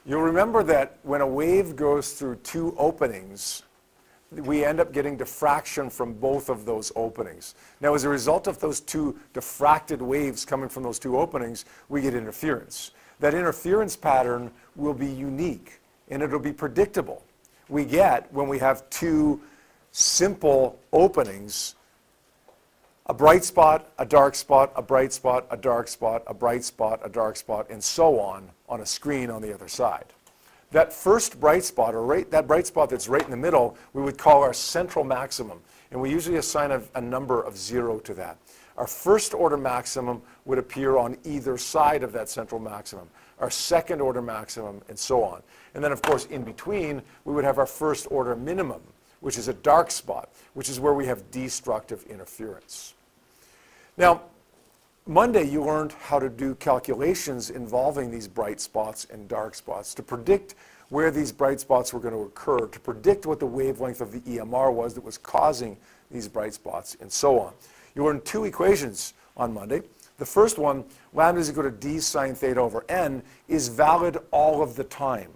You'll remember that when a wave goes through two openings, we end up getting diffraction from both of those openings. Now, as a result of those two diffracted waves coming from those two openings, we get interference. That interference pattern will be unique, and it'll be predictable. We get, when we have two simple openings, a bright spot, a dark spot, a bright spot, a dark spot, a bright spot, a dark spot, and so on a screen on the other side. That first bright spot, or that bright spot that's right in the middle, we would call our central maximum. And we usually assign a number of 0 to that. Our first order maximum would appear on either side of that central maximum. Our second order maximum, and so on. And then, of course, in between, we would have our first order minimum, which is a dark spot, which is where we have destructive interference. Now, Monday, you learned how to do calculations involving these bright spots and dark spots to predict where these bright spots were going to occur, to predict what the wavelength of the EMR was that was causing these bright spots, and so on. You learned two equations on Monday. The first one, lambda is equal to d sine theta over n, is valid all of the time.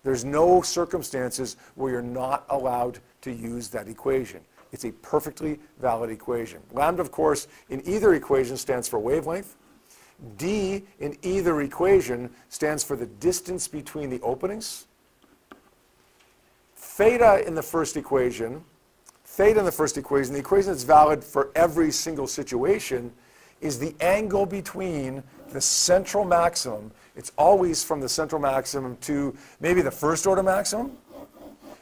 There's no circumstances where you're not allowed to use that equation. It's a perfectly valid equation. Lambda, of course, in either equation stands for wavelength. D in either equation stands for the distance between the openings. Theta in the first equation, the equation that's valid for every single situation, is the angle between the central maximum. It's always from the central maximum to maybe the first order maximum.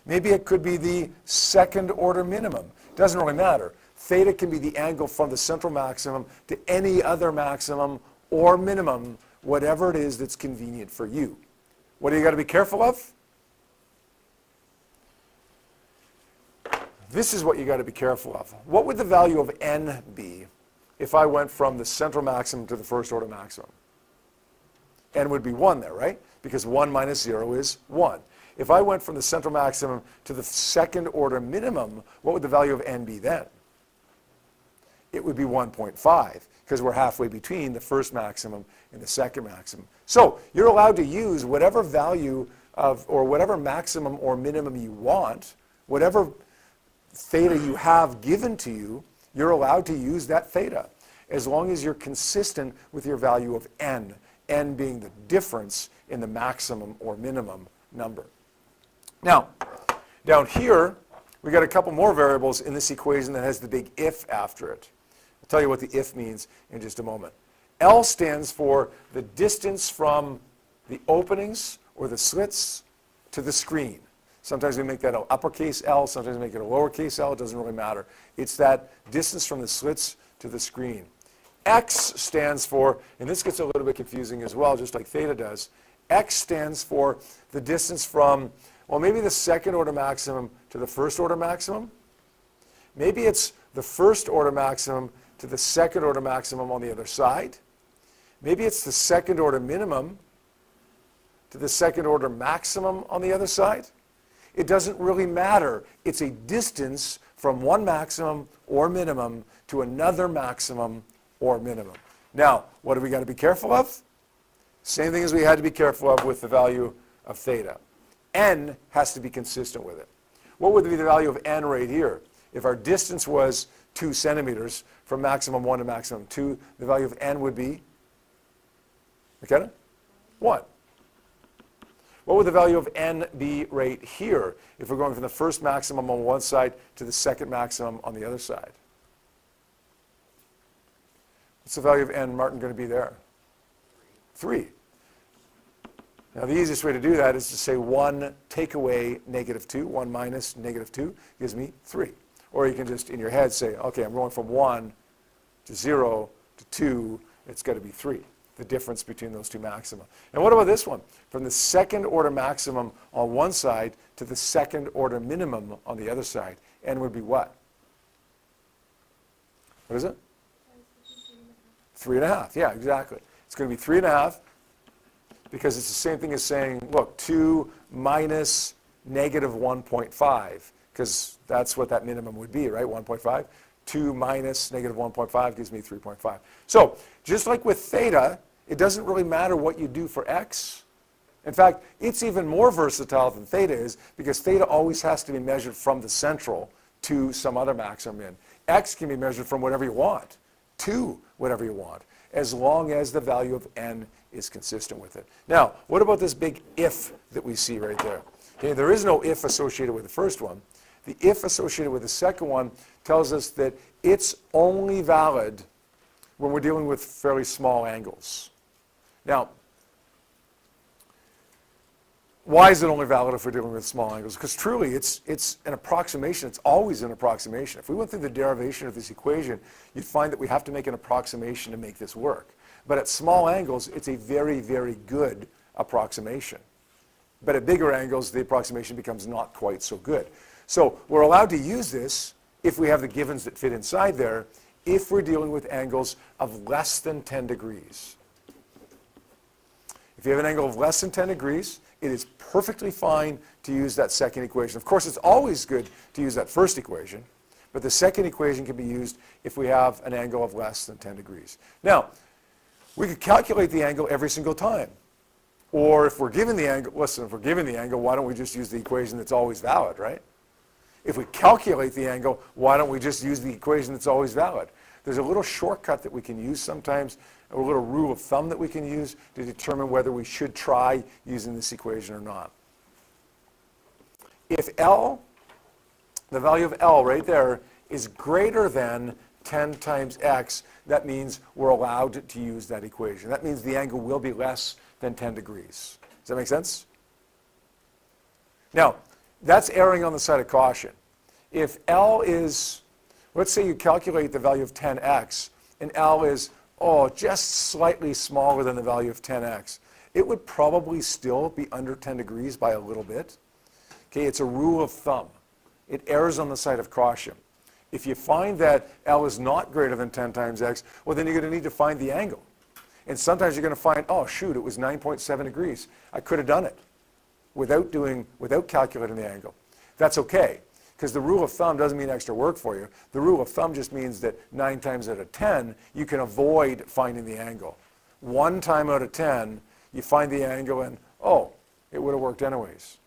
Maybe it could be the second order minimum. Doesn't really matter. Theta can be the angle from the central maximum to any other maximum or minimum, whatever it is that's convenient for you. What do you got to be careful of? This is what you got to be careful of. What would the value of n be if I went from the central maximum to the first order maximum? N would be 1 there, right? Because 1 minus 0 is 1. If I went from the central maximum to the second order minimum, what would the value of n be then? It would be 1.5, because we're halfway between the first maximum and the second maximum. So you're allowed to use whatever value of, or whatever maximum or minimum you want, whatever theta you have given to you, you're allowed to use that theta, as long as you're consistent with your value of n, n being the difference in the maximum or minimum number. Now, down here, we got a couple more variables in this equation that has the big if after it. I'll tell you what the if means in just a moment. L stands for the distance from the openings or the slits to the screen. Sometimes we make that an uppercase L, sometimes we make it a lowercase l, it doesn't really matter. It's that distance from the slits to the screen. X stands for, and this gets a little bit confusing as well, just like theta does, X stands for the distance from, well, maybe the second order maximum to the first order maximum. Maybe it's the first order maximum to the second order maximum on the other side. Maybe it's the second order minimum to the second order maximum on the other side. It doesn't really matter. It's a distance from one maximum or minimum to another maximum or minimum. Now, what do we got to be careful of? Same thing as we had to be careful of with the value of theta. N has to be consistent with it. What would be the value of n right here? If our distance was 2 centimeters from maximum 1 to maximum 2, the value of n would be, McKenna? 1. What would the value of n be right here if we're going from the first maximum on one side to the second maximum on the other side? What's the value of n, Martin, going to be there? 3. Now, the easiest way to do that is to say 1 take away -2, 1 minus -2 gives me 3. Or you can just, in your head, say, okay, I'm going from 1 to 0 to 2, it's got to be 3, the difference between those two maxima. And what about this one? From the second order maximum on one side to the second order minimum on the other side, n would be what? What is it? 3.5. Yeah, exactly. It's going to be 3.5 because it's the same thing as saying, look, 2 minus -1.5, because that's what that minimum would be, right? 1.5. 2 minus -1.5 gives me 3.5. So just like with theta, it doesn't really matter what you do for x In fact, it's even more versatile than theta is because theta always has to be measured from the central to some other maximum in. X can be measured from whatever you want to whatever you want, as long as the value of n is consistent with it. Now, what about this big if that we see right there? Okay, there is no if associated with the first one. The if associated with the second one tells us that it's only valid when we're dealing with fairly small angles. Now, why is it only valid if we're dealing with small angles? Because truly, it's an approximation. It's always an approximation. If we went through the derivation of this equation, you'd find that we have to make an approximation to make this work. But at small angles, it's a very, very good approximation. But at bigger angles, the approximation becomes not quite so good. So we're allowed to use this if we have the givens that fit inside there, if we're dealing with angles of less than 10 degrees. If you have an angle of less than 10 degrees, it is perfectly fine to use that second equation. Of course, it's always good to use that first equation, but the second equation can be used if we have an angle of less than 10 degrees. Now, we could calculate the angle every single time. Or if we're given the angle, listen, if we're given the angle, why don't we just use the equation that's always valid, right? If we calculate the angle, why don't we just use the equation that's always valid? There's a little shortcut that we can use sometimes, a little rule of thumb that we can use to determine whether we should try using this equation or not. If L, the value of L right there, is greater than 10 times x, that means we're allowed to use that equation. That means the angle will be less than 10 degrees. Does that make sense? Now, that's erring on the side of caution. If L is, let's say you calculate the value of 10x, and L is, just slightly smaller than the value of 10x, it would probably still be under 10 degrees by a little bit. Okay, it's a rule of thumb. It errs on the side of caution. If you find that L is not greater than 10 times x, well, then you're going to need to find the angle. And sometimes you're going to find, oh, shoot, it was 9.7 degrees. I could have done it without calculating the angle. That's okay, because the rule of thumb doesn't mean extra work for you. The rule of thumb just means that 9 times out of 10, you can avoid finding the angle. 1 time out of 10, you find the angle and, it would have worked anyways.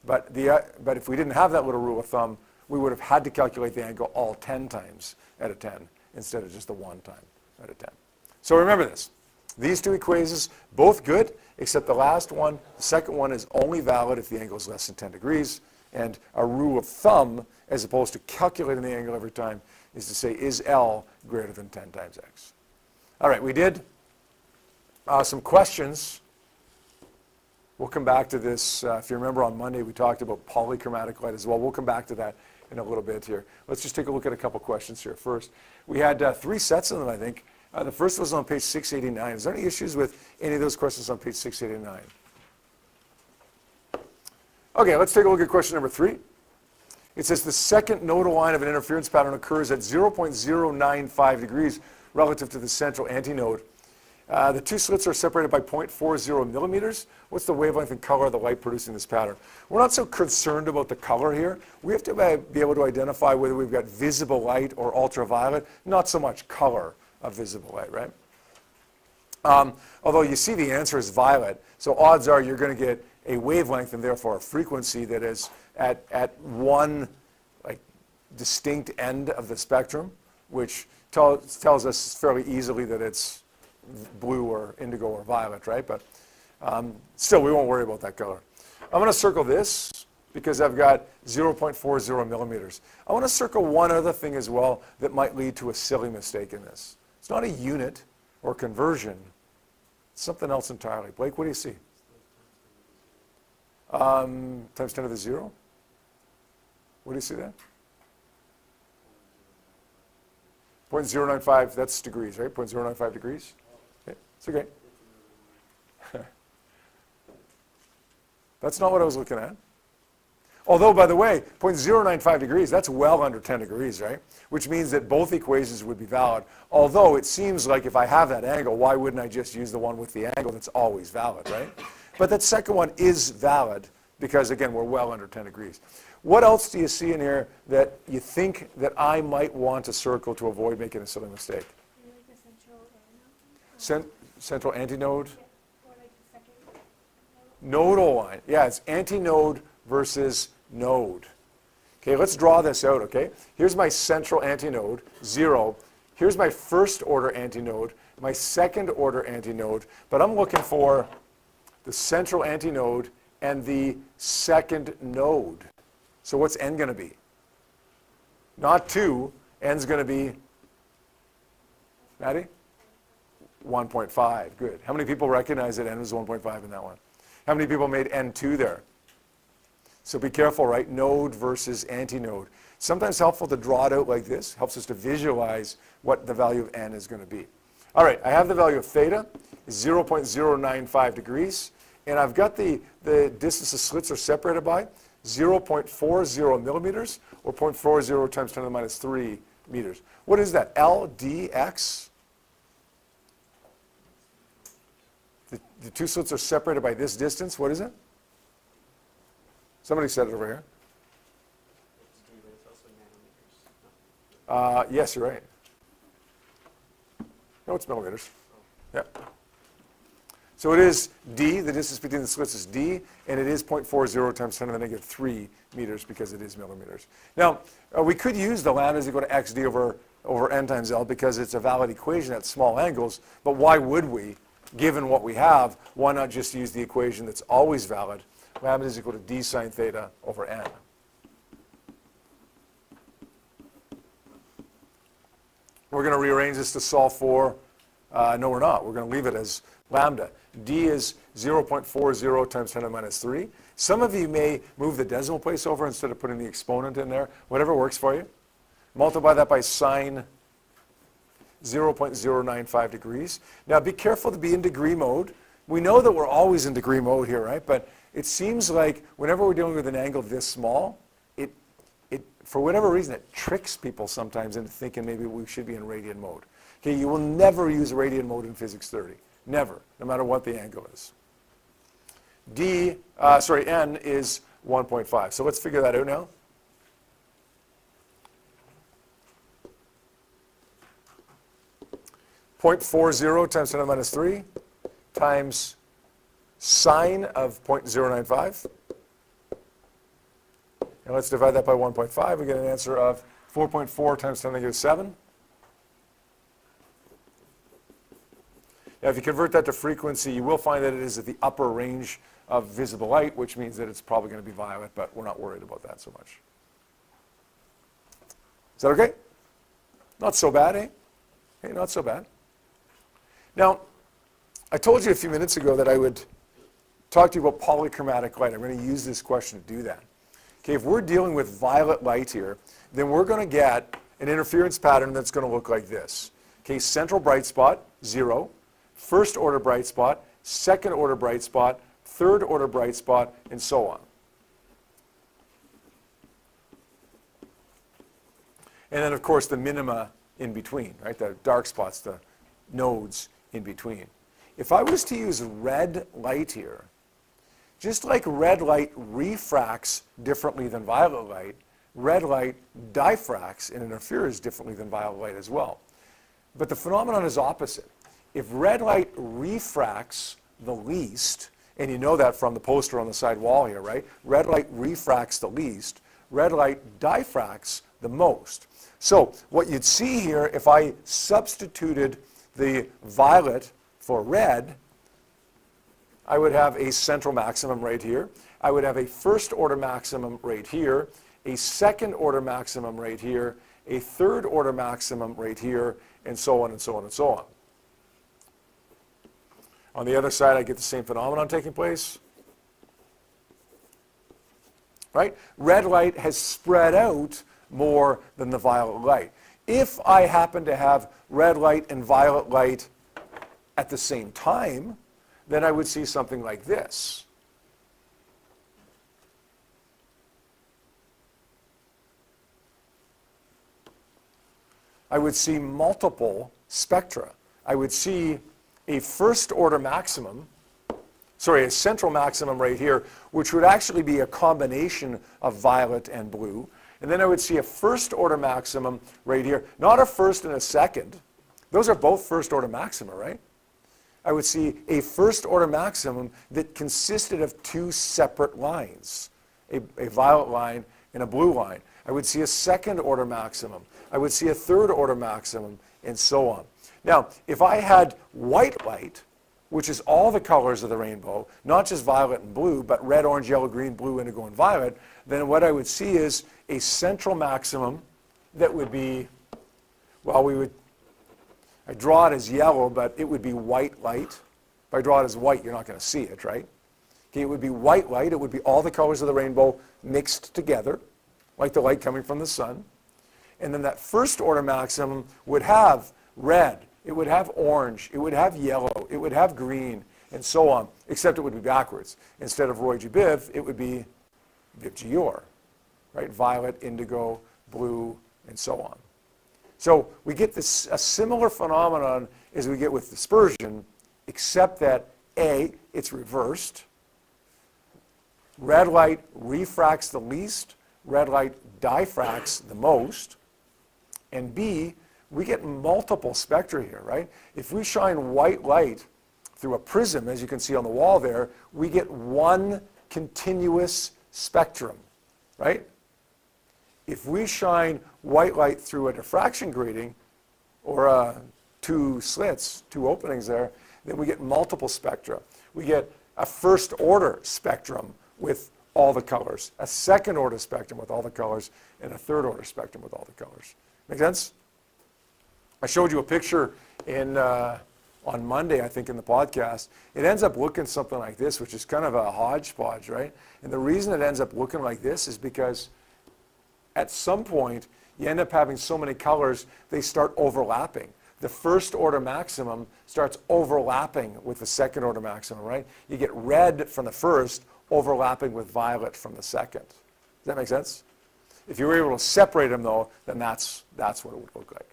But if we didn't have that little rule of thumb, we would have had to calculate the angle all 10 times out of 10 instead of just the 1 time out of 10. So remember this. These two equations, both good, except the last one, the second one is only valid if the angle is less than 10 degrees. And our rule of thumb, as opposed to calculating the angle every time, is to say, is L greater than 10 times x? All right, we did some questions. We'll come back to this. If you remember on Monday, we talked about polychromatic light as well. We'll come back to that in a little bit here. Let's just take a look at a couple questions here first. We had 3 sets of them, I think. The first was on page 689. Is there any issues with any of those questions on page 689? Okay, let's take a look at question number 3. It says the second nodal line of an interference pattern occurs at 0.095 degrees relative to the central antinode. The 2 slits are separated by 0.40 millimeters. What's the wavelength and color of the light producing this pattern? We're not so concerned about the color here. We have to be able to identify whether we've got visible light or ultraviolet, not so much color of visible light, right? Although you see the answer is violet, so odds are you're going to get a wavelength and therefore a frequency that is at one distinct end of the spectrum, which tells us fairly easily that it's blue or indigo or violet, right? But still, we won't worry about that color. I'm going to circle this because I've got 0.40 millimeters. I want to circle one other thing as well that might lead to a silly mistake in this. It's not a unit or conversion. It's something else entirely. Blake, what do you see? Times 10 to the 0? What do you see there? 0.095, that's degrees, right? 0.095 degrees? Okay, it's okay. That's not what I was looking at. Although, by the way, 0.095 degrees, that's well under 10 degrees, right? Which means that both equations would be valid. Although it seems like if I have that angle, why wouldn't I just use the one with the angle that's always valid, right? But that second one is valid because, again, we're well under 10 degrees. What else do you see in here that you think that I might want to circle to avoid making a silly mistake? Like the central antinode? Central antinode? Yeah. Or like the second nodal Nodal line. Yeah, it's antinode versus node. Okay, let's draw this out, okay? Here's my central antinode, 0. Here's my first order antinode, my second order antinode, but I'm looking for the central antinode and the second node. So what's n going to be? Not 2, n's going to be, Maddie? 1.5, good. How many people recognize that n was 1.5 in that one? How many people made n2 there? So be careful, right? Node versus antinode. Sometimes helpful to draw it out like this. Helps us to visualize what the value of n is going to be. All right, I have the value of theta, 0.095 degrees. And I've got the distance the slits are separated by, 0.40 millimeters, or 0.40 times 10 to the minus 3 meters. What is that? L, D, X? The two slits are separated by this distance. What is it? Somebody said it over here. Yes, you're right. No, it's millimeters. Yeah. So it is D, the distance between the slits is D, and it is 0.40 times 10 to the negative 3 meters because it is millimeters. Now, we could use the lambda is equal to xd over n times L because it's a valid equation at small angles, but why would we? Given what we have, why not just use the equation that's always valid? Lambda is equal to d sine theta over n. We're going to rearrange this to solve for, no we're not. We're going to leave it as lambda. D is 0.40 times 10 to the minus 3. Some of you may move the decimal place over instead of putting the exponent in there. Whatever works for you. Multiply that by sine 0.095 degrees. Now be careful to be in degree mode. We know that we're always in degree mode here, right? But it seems like whenever we're dealing with an angle this small, for whatever reason, it tricks people sometimes into thinking maybe we should be in radian mode. Okay, you will never use radian mode in physics 30. Never, no matter what the angle is. N is 1.5. So let's figure that out now. .40 times 10 to the minus 3 times sine of 0.095. And let's divide that by 1.5. We get an answer of 4.4 times 10 to the negative 7. Now, if you convert that to frequency, you will find that it is at the upper range of visible light, which means that it's probably going to be violet, but we're not worried about that so much. Is that okay? Not so bad, eh? Hey, not so bad. Now, I told you a few minutes ago that I would talk to you about polychromatic light. I'm going to use this question to do that. Okay, if we're dealing with violet light here, then we're going to get an interference pattern that's going to look like this. Okay, central bright spot, 0. First order bright spot, second order bright spot, third order bright spot, and so on. And then, of course, the minima in between, right? The dark spots, the nodes in between. If I was to use red light here, just like red light refracts differently than violet light, red light diffracts and interferes differently than violet light as well. But the phenomenon is opposite. If red light refracts the least, and you know that from the poster on the side wall here, right? Red light refracts the least, red light diffracts the most. So what you'd see here, if I substituted the violet for red, I would have a central maximum right here. I would have a first order maximum right here, a second order maximum right here, a third order maximum right here, and so on and so on and so on. On the other side, I get the same phenomenon taking place. Right? Red light has spread out more than the violet light. If I happen to have red light and violet light at the same time, then I would see something like this. I would see multiple spectra. I would see a first order maximum, a central maximum right here, which would actually be a combination of violet and blue. And then I would see a first order maximum right here, not a first and a second. Those are both first order maxima, right? I would see a first order maximum that consisted of two separate lines, a violet line and a blue line. I would see a second order maximum. I would see a third order maximum, and so on. Now, if I had white light, which is all the colors of the rainbow, not just violet and blue, but red, orange, yellow, green, blue, indigo, and violet, then what I would see is a central maximum that would be, well, I draw it as yellow, but it would be white light. If I draw it as white, you're not going to see it, right? Okay, it would be white light. It would be all the colors of the rainbow mixed together, like the light coming from the sun. And then that first order maximum would have red, it would have orange, it would have yellow, it would have green, and so on, except it would be backwards. Instead of Roy G. Biv, it would be Viv G. Yor, right? Violet, indigo, blue, and so on. So we get this, a similar phenomenon as we get with dispersion, except that A, it's reversed. Red light refracts the least, red light diffracts the most, and B, we get multiple spectra here, right? If we shine white light through a prism, as you can see on the wall there, we get one continuous spectrum, right? If we shine white light through a diffraction grating, or two slits, two openings there, then we get multiple spectra. We get a first order spectrum with all the colors, a second order spectrum with all the colors, and a third order spectrum with all the colors. Make sense? I showed you a picture on Monday, I think, in the podcast. It ends up looking something like this, which is kind of a hodgepodge, right? And the reason it ends up looking like this is because at some point, you end up having so many colors, they start overlapping. The first order maximum starts overlapping with the second order maximum, right? You get red from the first overlapping with violet from the second. Does that make sense? If you were able to separate them, though, then that's what it would look like.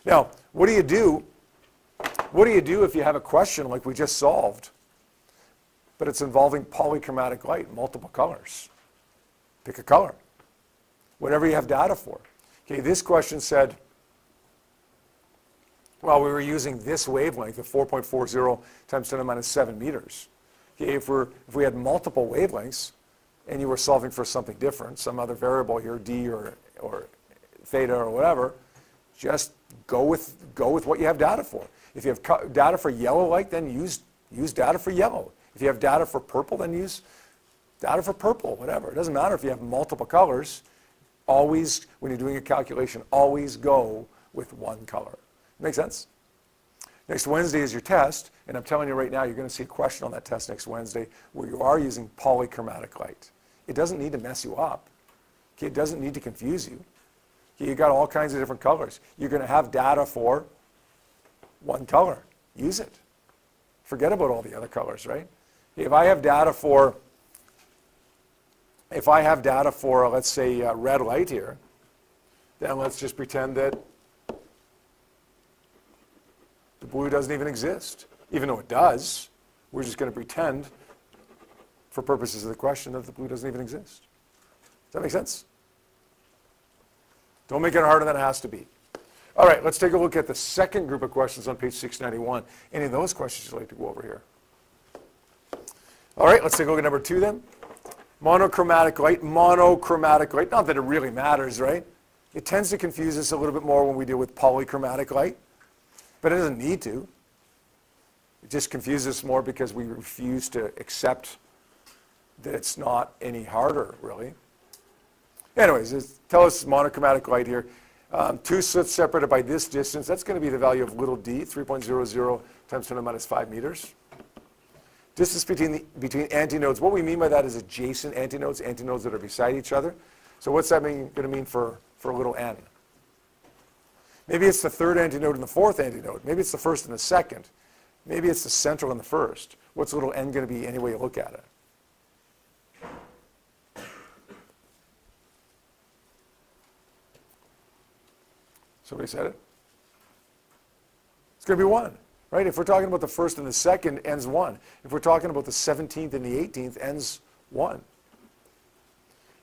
Now, what do you do? What do you do if you have a question like we just solved, but it's involving polychromatic light, multiple colors? Pick a color, whatever you have data for. Okay, this question said, well, we were using this wavelength of 4.40 times 10 to the minus 7 meters. Okay, if we had multiple wavelengths and you were solving for something different, some other variable here, d or theta or whatever, just go with what you have data for. If you have data for yellow light, then use data for yellow. If you have data for purple, then use data for purple, whatever. It doesn't matter if you have multiple colors. Always, when you're doing a calculation, always go with one color. Make sense? Next Wednesday is your test, and I'm telling you right now, you're going to see a question on that test next Wednesday where you are using polychromatic light. It doesn't need to mess you up. Okay, it doesn't need to confuse you. Okay, you got all kinds of different colors. You're going to have data for one color. Use it. Forget about all the other colors, right? If I have data for, let's say, red light here, then let's just pretend that the blue doesn't even exist. Even though it does, we're just going to pretend, for purposes of the question, that the blue doesn't even exist. Does that make sense? Don't make it harder than it has to be. All right, let's take a look at the second group of questions on page 691. Any of those questions you'd like to go over here? All right, let's take a look at number 2 then. Monochromatic light. Monochromatic light. Not that it really matters, right? It tends to confuse us a little bit more when we deal with polychromatic light, but it doesn't need to. It just confuses us more because we refuse to accept that it's not any harder, really. Anyways, tell us monochromatic light here. Two slits separated by this distance. That's going to be the value of little d, 3.00 times 10 to the minus 5 meters. Distance between antinodes. What we mean by that is adjacent antinodes, antinodes that are beside each other. So what's that going to mean for little n? Maybe it's the third antinode and the fourth antinode. Maybe it's the first and the second. Maybe it's the central and the first. What's little n going to be any way you look at it? Somebody said it? It's going to be 1, right? If we're talking about the first and the second, n's 1. If we're talking about the 17th and the 18th, n's 1.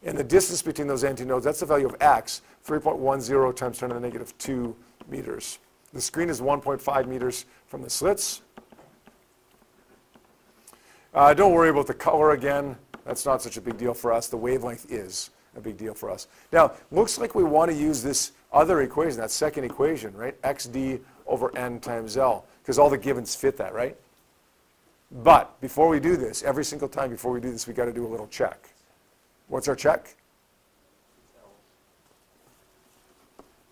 And the distance between those antinodes, that's the value of x, 3.10 times 10 to the negative 2 meters. The screen is 1.5 meters from the slits. Don't worry about the color again. That's not such a big deal for us. The wavelength is a big deal for us. Now, looks like we want to use this other equation, that second equation, right? xd over n times L, because all the givens fit that, right? But before we do this, every single time before we do this, we got to do a little check. What's our check?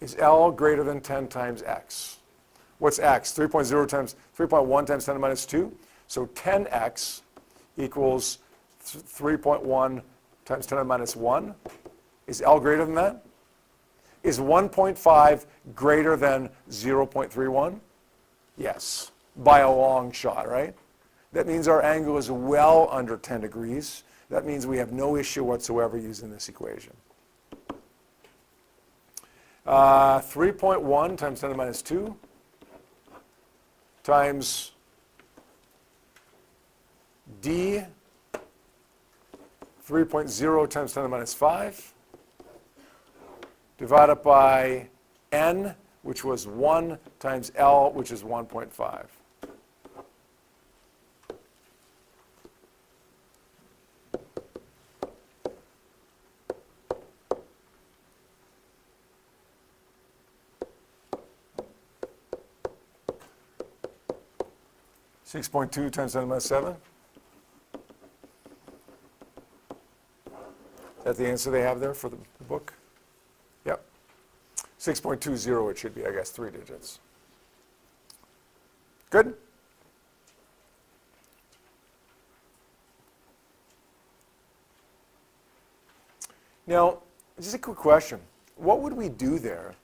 Is L greater than 10 times x? What's x? 3.0 times 3.1 times 10 to the minus 2. So 10x equals 3.1 times 10 to the minus 1. Is L greater than that? Is 1.5 greater than 0.31? Yes, by a long shot, right? That means our angle is well under 10 degrees. That means we have no issue whatsoever using this equation. 3.1 times 10 to the minus 2 times d 3.0 times 10 to the minus 5 divided by n, which was 1, times L, which is 1.5. .2 times 10 to the minus 7. Is that the answer they have there for the book? Yep. 6.20 it should be, I guess, 3 digits. Good? Now, just a quick question. What would we do there?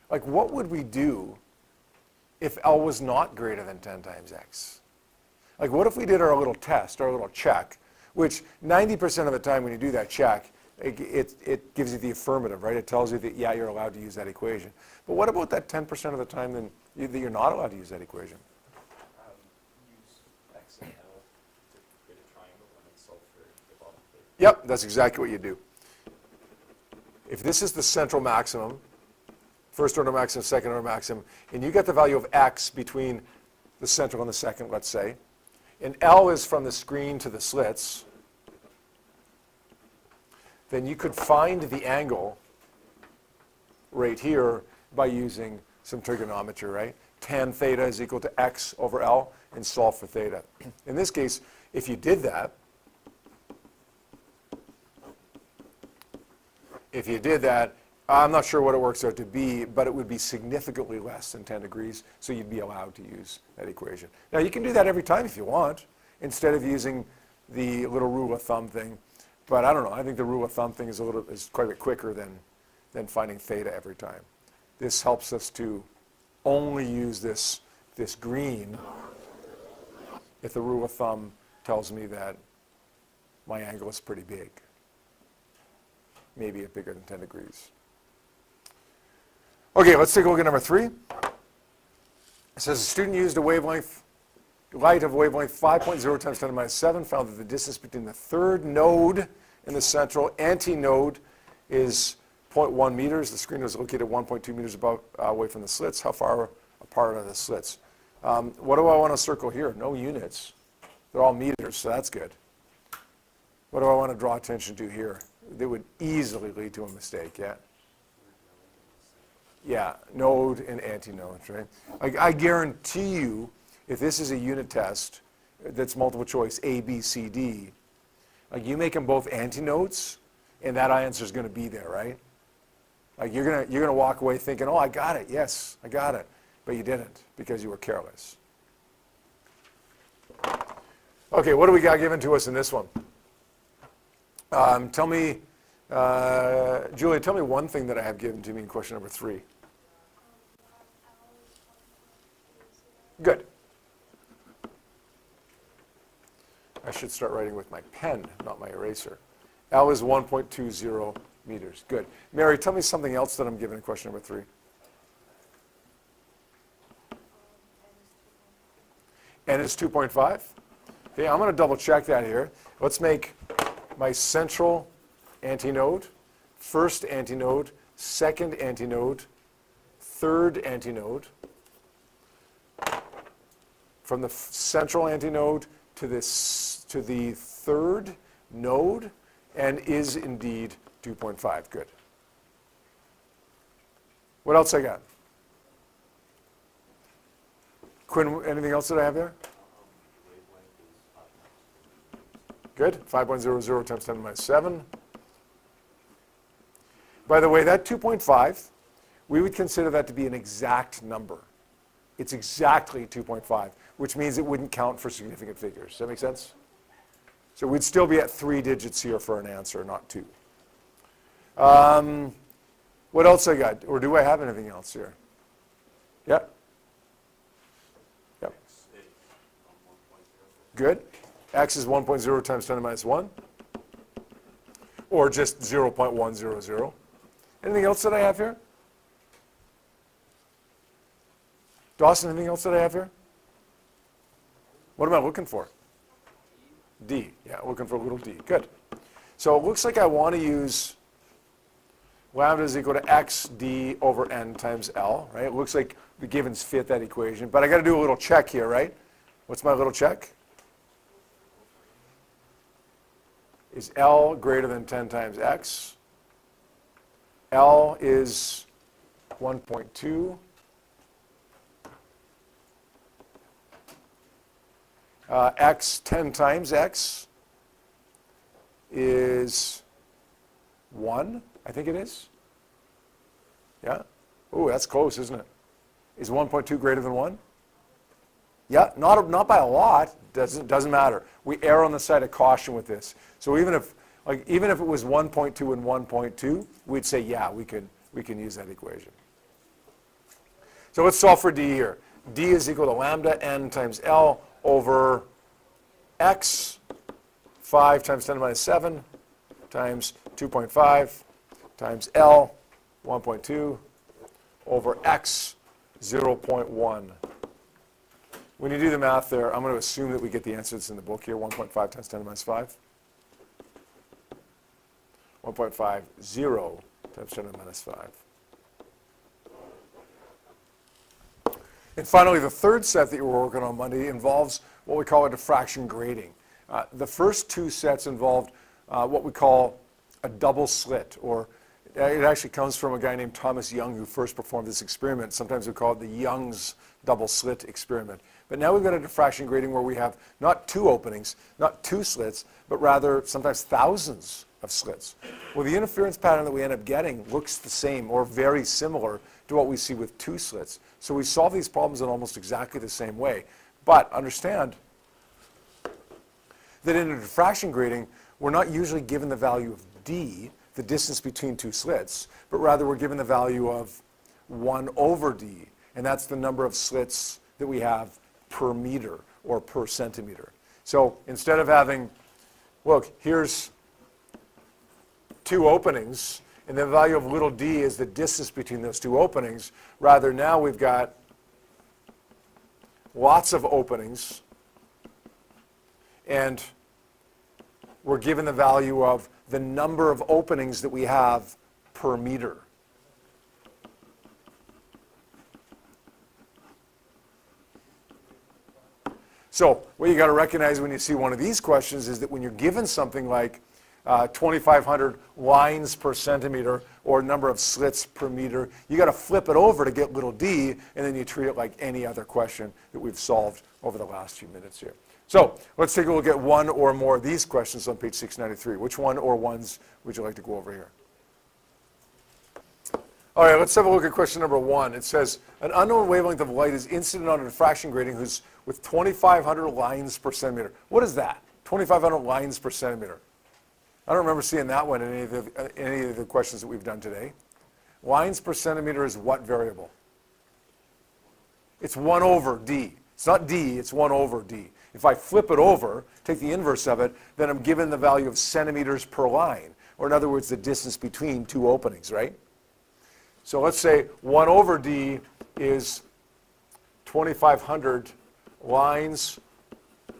Like, what would we do if L was not greater than 10 times x? Like, what if we did our little test, our little check, which 90% of the time when you do that check, it gives you the affirmative, right? It tells you that, yeah, you're allowed to use that equation. But what about that 10% of the time that you're not allowed to use that equation? Use x and L to create a triangle and then solve for the bottom plate. Yep, that's exactly what you do. If this is the central maximum, first order maximum, second order maximum, and you get the value of x between the central and the second, let's say, and L is from the screen to the slits, then you could find the angle right here by using some trigonometry, right? Tan theta is equal to x over L, and solve for theta. In this case, if you did that, I'm not sure what it works out to be, but it would be significantly less than 10 degrees, so you'd be allowed to use that equation. Now, you can do that every time if you want, instead of using the little rule of thumb thing. But I don't know. I think the rule of thumb thing is quite a bit quicker than finding theta every time. This helps us to only use this green if the rule of thumb tells me that my angle is pretty big, maybe bigger than 10 degrees. Okay, let's take a look at number 3. It says a student used a wavelength, light of wavelength 5.0 times 10 to the minus 7, found that the distance between the third node and the central antinode is 0.1 meters. The screen was located 1.2 meters away from the slits. How far apart are the slits? What do I want to circle here? No units. They're all meters, so that's good. What do I want to draw attention to here? They would easily lead to a mistake, yeah? Yeah, node and antinodes, right? I guarantee you, if this is a unit test that's multiple choice, A, B, C, D, like you make them both antinodes, and that answer is going to be there, right? Like you're gonna walk away thinking, oh, I got it, yes, I got it, but you didn't because you were careless. Okay, what do we got given to us in this one? Tell me, Julia, tell me one thing that I have given to me in question number 3. Good. I should start writing with my pen, not my eraser. L is 1.20 meters. Good. Mary, tell me something else that I'm given in question number 3. N is 2.5. Okay, I'm going to double check that here. Let's make my central antinode, first antinode, second antinode, third antinode. From the central antinode to the third node and is indeed 2.5. Good. What else I got? Quinn, anything else that I have there? Good. 5.00 times 10 to the minus 7. By the way, that 2.5, we would consider that to be an exact number. It's exactly 2.5, which means it wouldn't count for significant figures. Does that make sense? So we'd still be at 3 digits here for an answer, not 2. What else I got? Or do I have anything else here? Yeah? Yep. Good. X is 1.0 times 10 to the minus 1. Or just 0.100. Anything else that I have here? Dawson, anything else that I have here? What am I looking for? D. Yeah, looking for a little d. Good. So it looks like I want to use lambda is equal to x d over n times L, right? It looks like the givens fit that equation. But I got to do a little check here, right? What's my little check? Is L greater than 10 times x? L is 1.2. X 10 times x is 1, I think it is. Yeah? Ooh, that's close, isn't it? Is 1.2 greater than 1? Yeah, not by a lot. Doesn't matter. We err on the side of caution with this. So even if it was 1.2 and 1.2, we'd say, yeah, we can use that equation. So let's solve for d here. D is equal to lambda n times L over x, 5 times 10 to the minus 7, times 2.5, times L, 1.2, over x, 0.1. When you do the math there, I'm going to assume that we get the answer that's in the book here, 1.5 times 10 to the minus 5. 1.50 times 10 to the minus 5. And finally, the third set that you were working on Monday involves what we call a diffraction grating. The first 2 sets involved what we call a double slit, or it actually comes from a guy named Thomas Young who first performed this experiment. Sometimes we call it the Young's double slit experiment. But now we've got a diffraction grating where we have not 2 openings, not 2 slits, but rather sometimes thousands of slits. Well, the interference pattern that we end up getting looks the same or very similar to what we see with 2 slits. So we solve these problems in almost exactly the same way. But understand that in a diffraction grating, we're not usually given the value of d, the distance between 2 slits, but rather we're given the value of 1 over d, and that's the number of slits that we have per meter or per centimeter. So instead of having, look, here's 2 openings, and the value of little d is the distance between those 2 openings. Rather, now we've got lots of openings, and we're given the value of the number of openings that we have per meter. So what you got to recognize when you see one of these questions is that when you're given something like 2,500 lines per centimeter or number of slits per meter, you got to flip it over to get little d, and then you treat it like any other question that we've solved over the last few minutes here. So let's take a look at one or more of these questions on page 693. Which one or ones would you like to go over here? All right, let's have a look at question number 1. It says, an unknown wavelength of light is incident on a diffraction grating who's with 2,500 lines per centimeter. What is that? 2,500 lines per centimeter. I don't remember seeing that one in any of the questions that we've done today. Lines per centimeter is what variable? It's 1 over d. It's not d, it's 1 over d. If I flip it over, take the inverse of it, then I'm given the value of centimeters per line, or in other words, the distance between 2 openings, right? So let's say 1 over d is 2,500 lines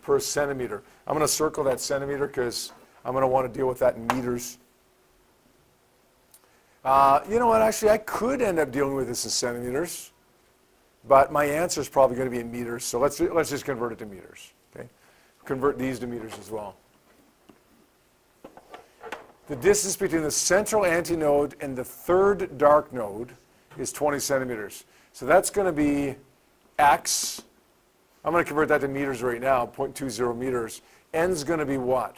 per centimeter. I'm going to circle that centimeter because I'm going to want to deal with that in meters. You know what, actually, I could end up dealing with this in centimeters, but my answer is probably going to be in meters, so let's just convert it to meters. Okay? convert these to meters as well. The distance between the central antinode and the third dark node is 20 centimeters. So that's going to be x. I'm going to convert that to meters right now, 0.20 meters. N is going to be what?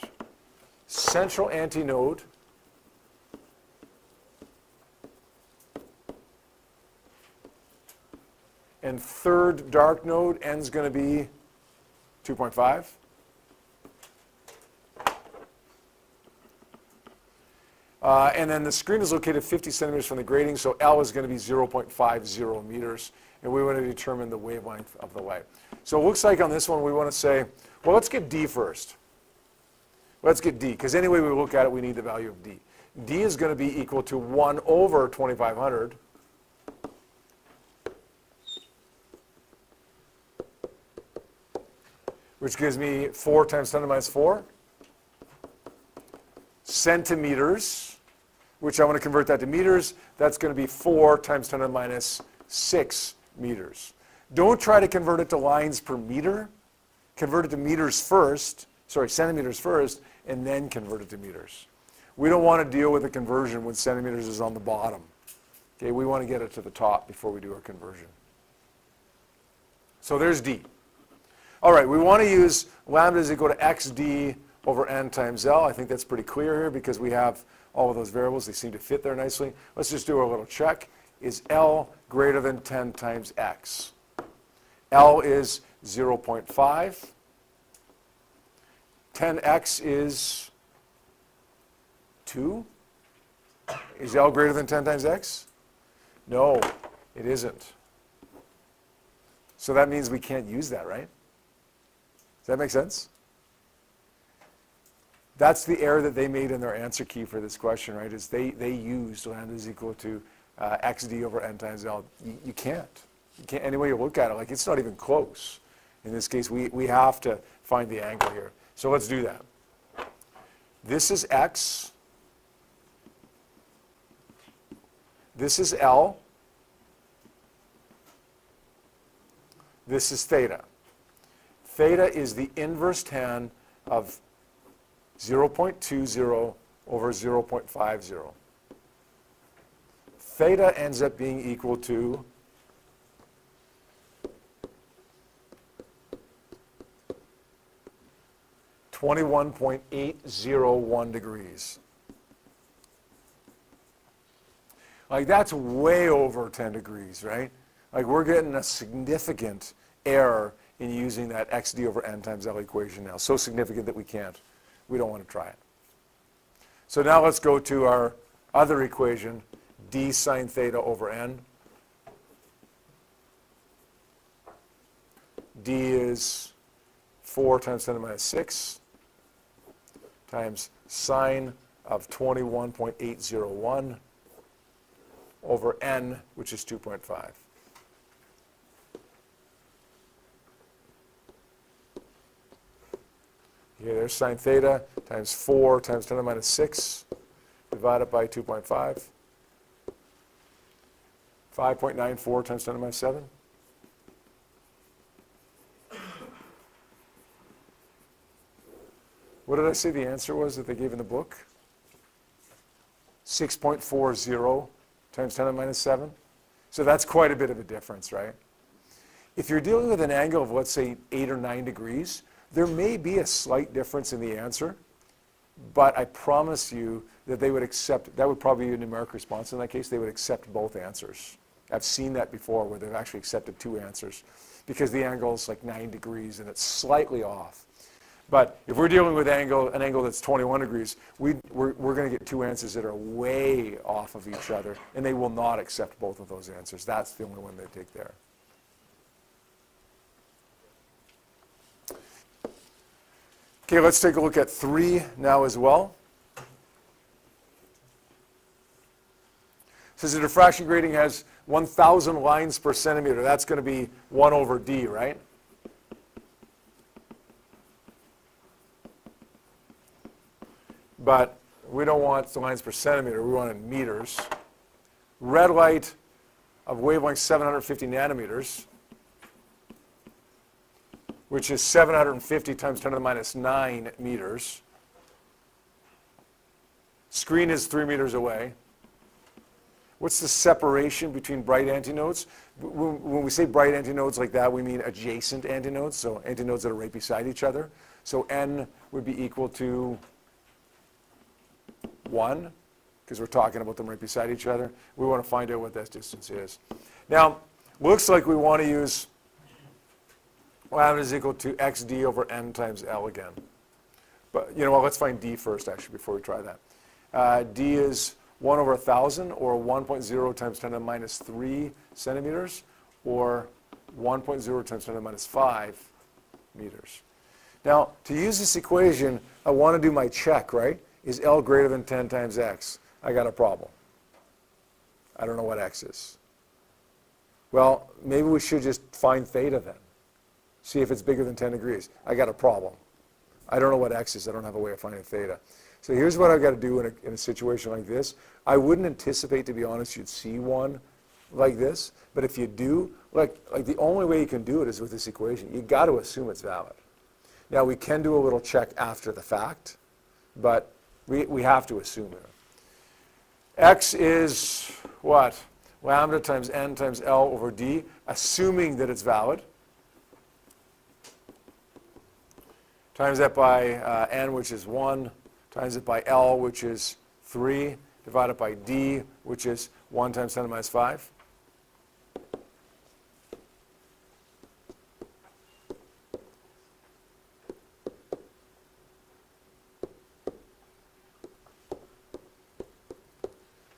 Central antinode and third dark node, N is going to be 2.5. And then the screen is located 50 centimeters from the grating, so L is going to be 0.50 meters, and we want to determine the wavelength of the light. So it looks like on this one we want to say, well, let's get D first. Let's get D, because any way we look at it, we need the value of D. D is going to be equal to 1 over 2,500. Which gives me 4 times 10 to the minus 4 centimeters, which I want to convert that to meters. That's going to be 4 times 10 to the minus 6 meters. Don't try to convert it to lines per meter. Convert it to meters first, centimeters first, and then convert it to meters. We don't want to deal with a conversion when centimeters is on the bottom. Okay, we want to get it to the top before we do our conversion. So there's D. All right, we want to use lambda is equal to xd over n times L. I think that's pretty clear here because we have all of those variables. They seem to fit there nicely. Let's just do a little check. Is L greater than 10 times x? L is 0.5. 10x is 2. Is L greater than 10 times x? No, it isn't. So that means we can't use that, right? Does that make sense? That's the error that they made in their answer key for this question, right? Is they used lambda is equal to xd over n times L. You can't. You can't. Any way you look at it, like it's not even close. In this case, we have to find the angle here. So let's do that. This is x. This is L. This is theta. Theta is the inverse tan of 0.20 over 0.50. Theta ends up being equal to 21.801 degrees. Like that's way over 10 degrees, right? Like we're getting a significant error in using that xd over n times L equation now. So significant that we can't. We don't want to try it. So now let's go to our other equation, d sine theta over n. D is 4 times 10 to the minus 6 times sine of 21.801 over n, which is 2.5. Here, there's sine theta times 4 times 10 to the minus 6 divided by 2.5. 5.94 times 10 to the minus 7. What did I say the answer was that they gave in the book? 6.40 times 10 to the minus 7. So that's quite a bit of a difference, right? If you're dealing with an angle of, let's say, 8 or 9 degrees, there may be a slight difference in the answer, but I promise you that they would accept, that would probably be a numeric response in that case, they would accept both answers. I've seen that before where they've actually accepted 2 answers because the angle is like 9 degrees and it's slightly off. But if we're dealing with an angle that's 21 degrees, we're going to get 2 answers that are way off of each other, and they will not accept both of those answers. That's the only one they take there. Okay, let's take a look at 3 now as well. Says the diffraction grating has 1,000 lines per centimeter. That's going to be 1 over d, right? But we don't want the lines per centimeter. We want it in meters. Red light of wavelength 750 nanometers which is 750 times 10 to the minus 9 meters. Screen is 3 meters away. What's the separation between bright antinodes? When we say bright antinodes like that, we mean adjacent antinodes, so antinodes that are right beside each other. So n would be equal to 1, because we're talking about them right beside each other. We want to find out what that distance is. Now, looks like we want to use lambda is equal to xd over n times L again. But you know what, let's find d first, actually, before we try that. D is 1 over 1,000, or 1.0 times 10 to the minus 3 centimeters, or 1.0 times 10 to the minus 5 meters. Now, to use this equation, I want to do my check, right? Is L greater than 10 times x? I got a problem. I don't know what x is. Well, maybe we should just find theta then. See if it's bigger than 10 degrees. I got a problem. I don't know what x is. I don't have a way of finding theta. So here's what I've got to do in a situation like this. I wouldn't anticipate, to be honest, you'd see one like this. But if you do, like the only way you can do it is with this equation. You've got to assume it's valid. Now, we can do a little check after the fact, but we have to assume it. X is what? Lambda times n times L over d, assuming that it's valid. Times that by n, which is 1. Times it by L, which is 3, divided by D, which is 1 times 10 to the minus 5.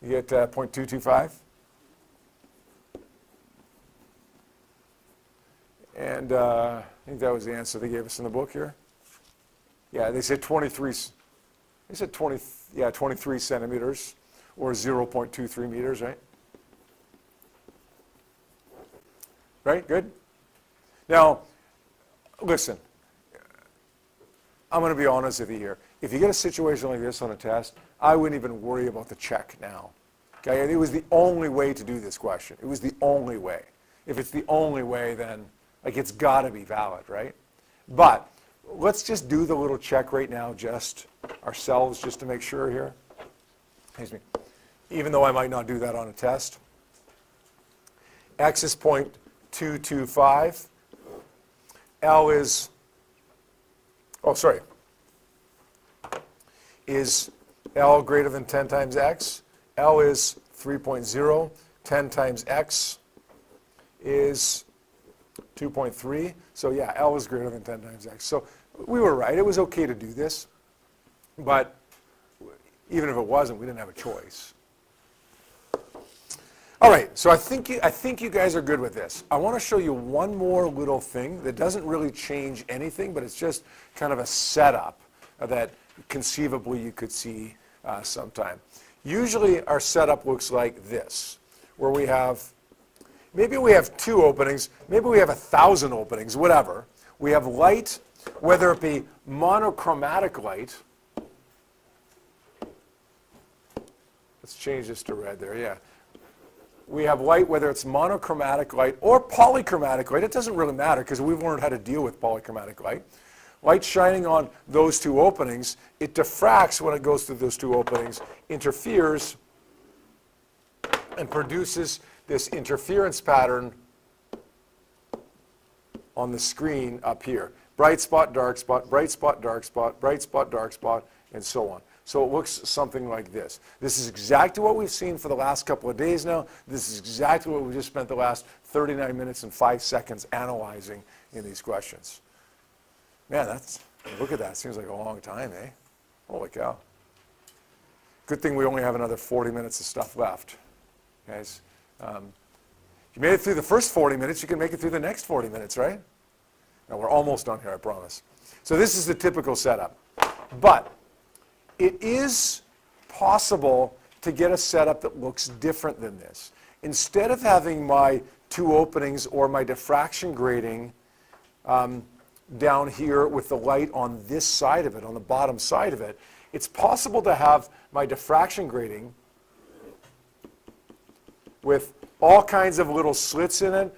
You get 0.225. And I think that was the answer they gave us in the book here. Yeah, they said 23. They said 23 centimeters, or 0.23 meters, right? Right, good? Now, listen, I'm going to be honest with you here. If you get a situation like this on a test, I wouldn't even worry about the check now. Okay, it was the only way to do this question. It was the only way. If it's the only way, then it's got to be valid, right? But let's just do the little check right now, just ourselves, just to make sure here. Excuse me. Even though I might not do that on a test. X is 0.225. L is, is L greater than 10 times x? L is 3.0. 10 times x is 2.3. So yeah, L is greater than 10 times x. So we were right. It was okay to do this. But even if it wasn't, we didn't have a choice. All right, so I think you guys are good with this. I want to show you one more little thing that doesn't really change anything, but it's just kind of a setup that conceivably you could see sometime. Usually our setup looks like this, where maybe we have 2 openings, maybe we have 1,000 openings, whatever. We have light, whether it be monochromatic light. Let's change this to red there, yeah. We have light, whether it's monochromatic light or polychromatic light. It doesn't really matter because we've learned how to deal with polychromatic light. Light shining on those 2 openings, it diffracts when it goes through those 2 openings, interferes, and produces this interference pattern on the screen up here. Bright spot, dark spot, bright spot, dark spot, bright spot, dark spot, and so on. So it looks something like this. This is exactly what we've seen for the last couple of days now. This is exactly what we just spent the last 39 minutes and 5 seconds analyzing in these questions. Man, look at that. Seems like a long time, eh? Holy cow. Good thing we only have another 40 minutes of stuff left, guys. If you made it through the first 40 minutes, you can make it through the next 40 minutes, right? Now, we're almost done here, I promise. So this is the typical setup. But it is possible to get a setup that looks different than this. Instead of having my 2 openings or my diffraction grating down here with the light on this side of it, on the bottom side of it, it's possible to have my diffraction grating with all kinds of little slits in it,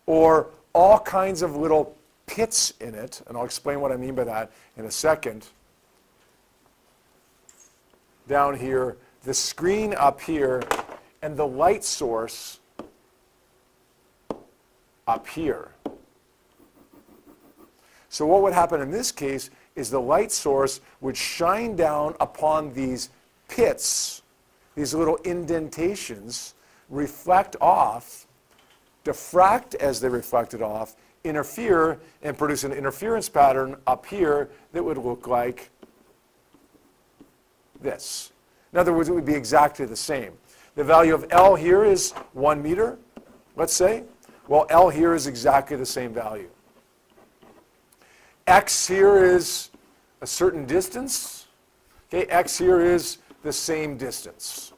or all kinds of little pits in it, and I'll explain what I mean by that in a second. Down here, the screen up here, and the light source up here. So what would happen in this case is the light source would shine down upon these pits, these little indentations, reflect off, diffract as they reflected off, interfere, and produce an interference pattern up here that would look like this. In other words, it would be exactly the same. The value of L here is 1 meter, let's say. Well, L here is exactly the same value. X here is a certain distance. Okay, X here is the same distance.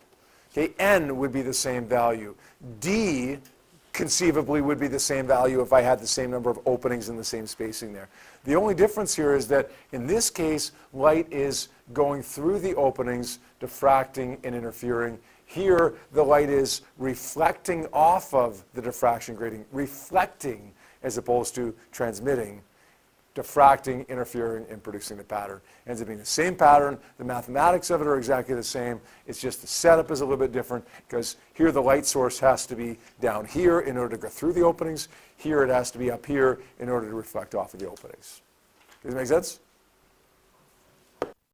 Okay, N would be the same value. D conceivably would be the same value if I had the same number of openings and the same spacing there. The only difference here is that in this case, light is going through the openings, diffracting and interfering. Here, the light is reflecting off of the diffraction grating, reflecting as opposed to transmitting, diffracting, interfering, and producing the pattern. It ends up being the same pattern. The mathematics of it are exactly the same. It's just the setup is a little bit different because here the light source has to be down here in order to go through the openings. Here it has to be up here in order to reflect off of the openings. Does that make sense?